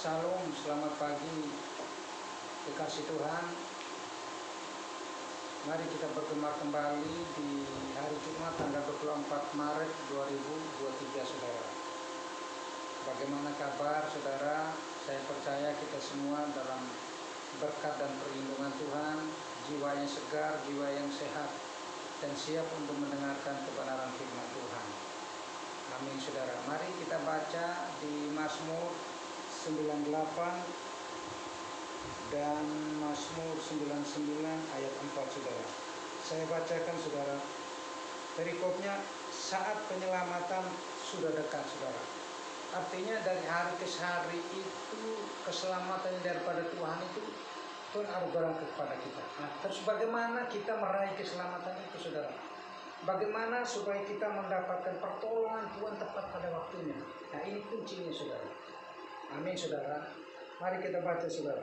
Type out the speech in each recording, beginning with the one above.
Salam, selamat pagi kekasih Tuhan. Mari kita bergema kembali di hari Jumat tanggal 24 Maret 2023 saudara. Bagaimana kabar saudara? Saya percaya kita semua dalam berkat dan perlindungan Tuhan, jiwa yang segar, jiwa yang sehat, dan siap untuk mendengarkan kebenaran firman Tuhan. Amin saudara. Mari kita baca di Mazmur 98 dan Mazmur 99 ayat 4 saudara. Saya bacakan saudara. Perikopnya, saat penyelamatan sudah dekat saudara. Artinya dari hari ke hari itu keselamatan daripada Tuhan itu beranugerah kepada kita. Nah, terus bagaimana kita meraih keselamatan itu saudara? Bagaimana supaya kita mendapatkan pertolongan Tuhan tepat pada waktunya? Nah, ini kuncinya saudara. Amin saudara. Mari kita baca saudara.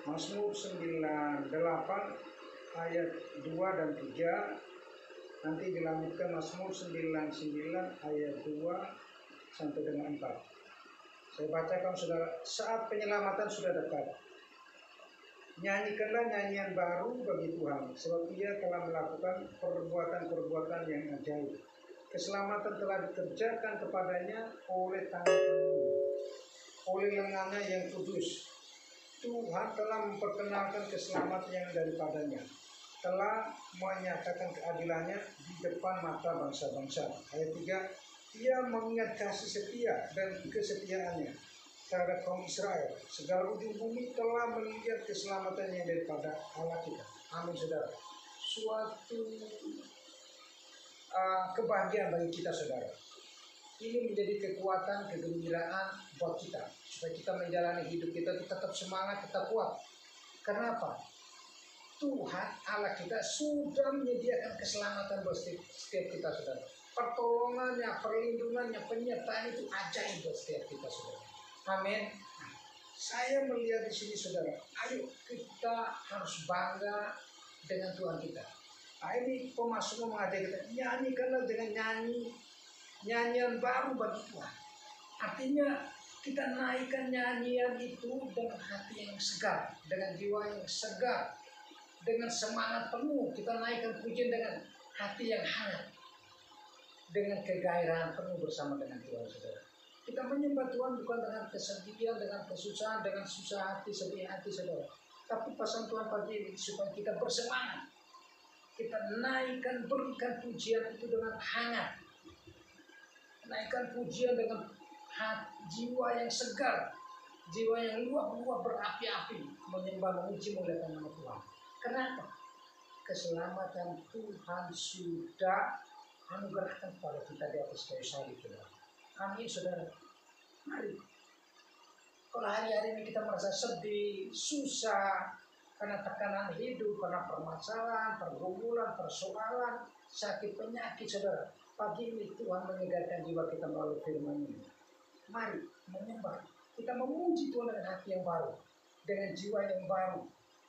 Mazmur 98 ayat 2 dan 3. Nanti dilanjutkan Mazmur 99 ayat 2 sampai dengan 4. Saya bacakan saudara. Saat penyelamatan sudah dekat, nyanyikanlah nyanyian baru bagi Tuhan, sebab Ia telah melakukan perbuatan-perbuatan yang ajaib. Keselamatan telah dikerjakan kepadanya oleh tangan-Mu, oleh lengannya yang kudus. Tuhan telah memperkenalkan keselamatan yang daripadanya, telah menyatakan keadilannya di depan mata bangsa-bangsa. Ayat 3, Ia mengingat kasih setia dan kesetiaannya terhadap kaum Israel. Segala ujung bumi telah melihat keselamatan yang daripada Allah kita. Amin saudara. Suatu kebahagiaan bagi kita saudara. Ini menjadi kekuatan, kegembiraan buat kita, supaya kita menjalani hidup kita tetap semangat, tetap kuat. Kenapa? Tuhan Allah kita sudah menyediakan keselamatan buat setiap kita saudara. Pertolongannya, perlindungannya, penyertaan itu ajaib buat setiap kita saudara. Amin. Saya melihat di sini saudara, ayo kita harus bangga dengan Tuhan kita. Nah, ini pemazmur mengajak kita, nyanyikanlah dengan nyanyian baru bagi Tuhan. Artinya kita naikkan nyanyian itu dengan hati yang segar, dengan jiwa yang segar, dengan semangat penuh. Kita naikkan pujian dengan hati yang hangat, dengan kegairahan penuh bersama dengan Tuhan saudara. Kita menyembah Tuhan bukan dengan kesedihan, dengan kesusahan, dengan susah hati, sedih hati saudara. Tapi pesan Tuhan pagi ini supaya kita bersemangat. Kita naikkan, berikan pujian itu dengan hangat. Naikkan pujian dengan jiwa yang segar, jiwa yang luap-luap berapi-api, menyembah memuji memuliakan nama Tuhan. Kenapa? Keselamatan Tuhan sudah anugerahkan kepada kita di atas kayu salib saudara. Amin saudara. Mari. Kalau hari-hari ini kita merasa sedih, susah, karena tekanan hidup, karena permasalahan, pergumulan, persoalan, sakit, penyakit saudara. Pagi ini Tuhan menyegarkan jiwa kita melalui firman ini. Mari menyembah. Kita memuji Tuhan dengan hati yang baru, dengan jiwa yang baru,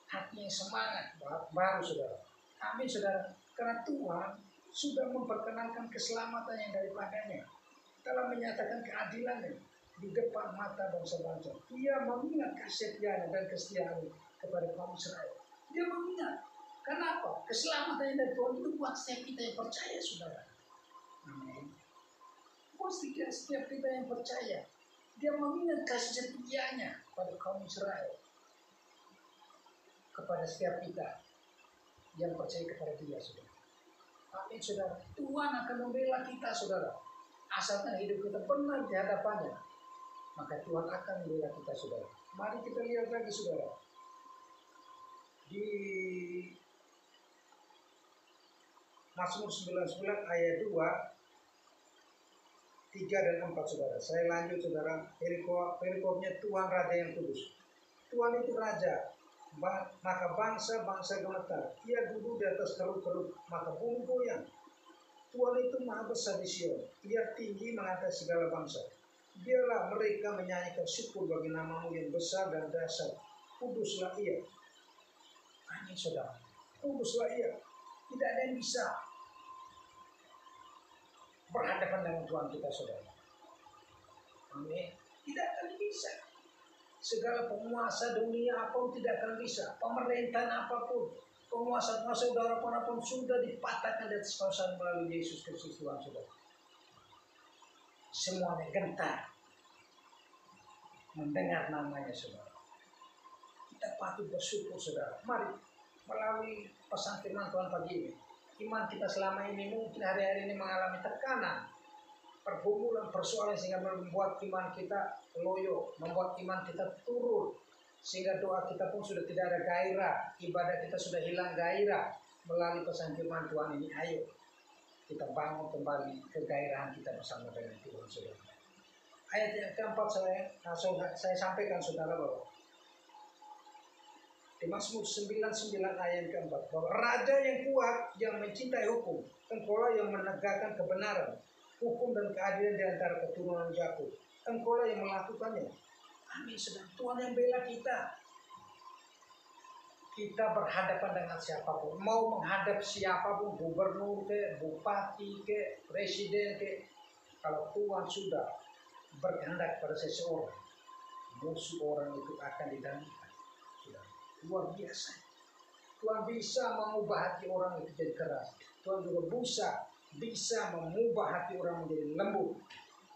hati yang semangat baru saudara. Amin saudara. Karena Tuhan sudah memperkenalkan keselamatan yang daripadanya, telah menyatakan keadilannya di depan mata bangsa-bangsa. Ia mengingat kesetiaannya dan kesetiaannya kepada kaum Israel. Dia mengingat. Kenapa? Keselamatan yang dari Tuhan itu buat setiap kita yang percaya saudara. Amin. Setiap kita yang percaya, dia mengingat kasih setianya pada kaum Israel, kepada setiap kita yang percaya kepada Dia, saudara. Amin, saudara. Tuhan akan membela kita, saudara. Asalkan hidup kita benar di hadapannya, maka Tuhan akan membela kita, saudara. Mari kita lihat lagi, saudara. Di Mazmur 99 ayat 2, 3 dan 4 saudara. Saya lanjut saudara. Perikopnya Tuhan Raja yang kudus. Tuhan itu Raja, maka bangsa-bangsa gemetar. Ia duduk di atas keruk-keruk, maka bumi goyang. Tuhan itu maha besar di Sion. Ia tinggi mengatas segala bangsa. Biarlah mereka menyanyikan syukur bagi nama-Mu yang besar dan dahsyat. Kuduslah Ia. Amin saudara. Kuduslah Ia. Tidak ada yang bisa berhadapan dengan Tuhan kita saudara. Amin. Tidak akan bisa. Segala penguasa dunia apapun tidak akan bisa. Pemerintahan apapun, penguasa-penguasa udara pun sudah dipatahkan dari kekuasaan melalui Yesus Kristus Tuhan saudara. Semuanya gentar mendengar namanya saudara. Kita patut bersyukur saudara. Mari melalui pesan firman Tuhan pagi ini. Iman kita selama ini mungkin hari-hari ini mengalami tekanan, pergumulan, persoalan sehingga membuat iman kita loyo, membuat iman kita turun, sehingga doa kita pun sudah tidak ada gairah, ibadah kita sudah hilang gairah. Melalui pesan firman Tuhan ini, ayo kita bangun kembali kegairahan kita bersama dengan Tuhan saudara. Ayat yang keempat saya sampaikan saudara bahwa di Mazmur 99 ayat keempat bahwa raja yang kuat yang mencintai hukum, engkaulah yang menegakkan kebenaran, hukum dan keadilan di antara keturunan Yakub. Engkaulah yang melakukannya. Amin saudara. Tuhan yang bela kita. Kita berhadapan dengan siapapun, mau menghadap siapapun, gubernur ke, bupati ke, presiden ke, kalau Tuhan sudah berkehendak pada seseorang, musuh orang itu akan didamaikan. Sudah luar biasa. Tuhan bisa mengubah hati orang itu jadi keras. Tuhan juga bisa mengubah hati orang menjadi lembut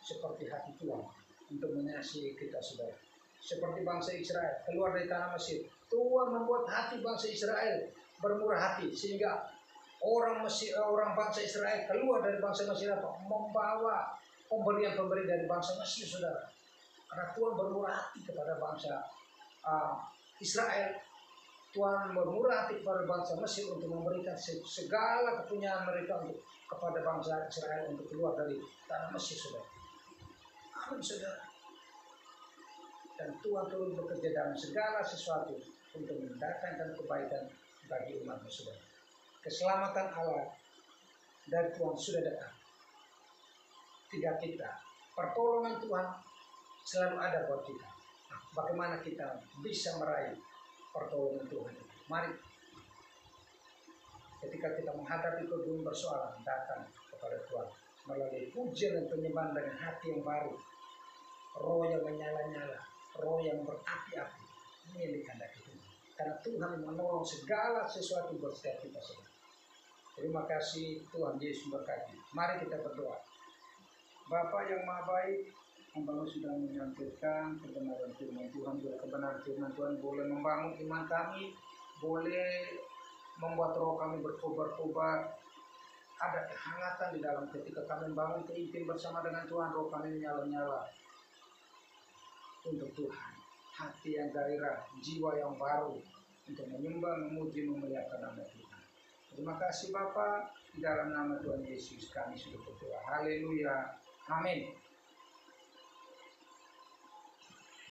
seperti hati Tuhan untuk mengasihi kita saudara. Seperti bangsa Israel keluar dari tanah Mesir, Tuhan membuat hati bangsa Israel bermurah hati sehingga orang bangsa Israel keluar dari bangsa Mesir membawa pemberian-pemberian dari bangsa Mesir saudara. Karena Tuhan bermurah hati kepada bangsa Israel, Tuhan bermurah hati kepada bangsa Mesir untuk memberikan segala kepunyaan mereka kepada bangsa Israel untuk keluar dari tanah Mesir saudara. Amin saudara. Dan Tuhan turun bekerja dalam segala sesuatu untuk mendatangkan kebaikan bagi umat saudara. Keselamatan Allah dari Tuhan sudah datang. Tidak kita. Pertolongan Tuhan selalu ada buat kita. Nah, bagaimana kita bisa meraih pertolongan Tuhan? Mari ketika kita menghadapi berbagai persoalan, datang kepada Tuhan melalui pujian dan penyembahan dengan hati yang baru, roh yang menyala-nyala, roh yang berapi-api. Ini yang dikehendaki Tuhan. Karena Tuhan menolong segala sesuatu buat setiap kita saudara. Terima kasih Tuhan Yesus berkati. Mari kita berdoa. Bapa yang Maha Baik, Hamba sudah menyampaikan kebenaran firman Tuhan. Juga kebenaran firman Tuhan boleh membangun iman kami, boleh membuat roh kami berkobar-kobar. Ada kehangatan di dalam ketika kami bangun keintim bersama dengan Tuhan, roh kami menyala-nyala untuk Tuhan. Hati yang gairah, jiwa yang baru untuk menyembah, memuji, memuliakan nama Tuhan. Terima kasih Bapa, di dalam nama Tuhan Yesus kami sudah berdoa. Haleluya. Amin.